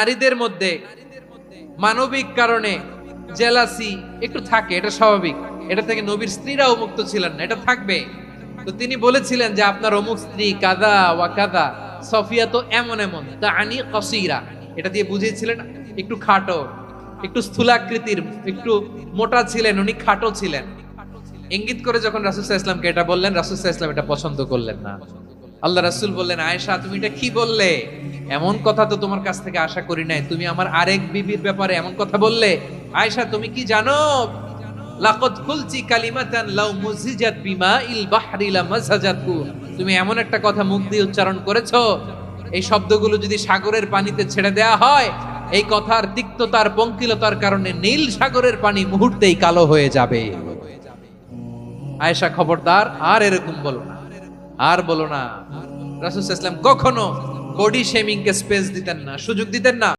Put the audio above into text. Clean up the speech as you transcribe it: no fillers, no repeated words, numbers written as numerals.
নারীদের মধ্যে মানবিক কারণে জেলাসি একটু থাকে, এটা স্বাভাবিক। এটা থেকে নবীর স্ত্রীরাও মুক্ত ছিলেন না, এটা থাকবে। তো তিনি বলেছিলেন যে আপনার অমুক স্ত্রী কাদা ওয়া কাদা, সফিয়া তো এমন এমন, তা আনি কসিরা, এটা দিয়ে বুঝিয়েছিলেন একটু খাটো, একটু স্থূলাকৃতির, একটু মোটা ছিলেন, উনি খাটো ছিলেন। ইঙ্গিত করে যখন রাসূল সাল্লাল্লাহু আলাইহি ওয়াসাল্লামকে এটা বললেন, রাসূল সাল্লাল্লাহু আলাইহি ওয়াসাল্লাম এটা পছন্দ করলেন না। আল্লাহ রাসূল বললেন, আয়েশা তুমি এটা কি বললে? এমন কথা তো তোমার কাছ থেকে আশা করি নাই, তুমি আমার আরেক বিবির ব্যাপারে এমন কথা বললে। আয়েশা তুমি কি জানো, লাকাদ কুলতি কালিমাতান লাউ মুজিজাত বিমাইল বাহরি লামাসাজাতু, তুমি এমন একটা কথা মুখ দিয়ে উচ্চারণ করেছো, এই শব্দগুলো যদি সাগরের পানিতে ছেড়ে দেয়া হয়, এই কথার তিক্ততার পঙ্কিলতার কারণে নীল সাগরের পানি মুহূর্তেই কালো হয়ে যাবে। আয়েশা খবরদার, আর এরকম বলো না, আর বলো না। রাসূল সাল্লাল্লাহু আলাইহি ওয়াসাল্লাম কখনো বডি শেমিং কে স্পেস দিতেন না, সুযোগ দিতেন না।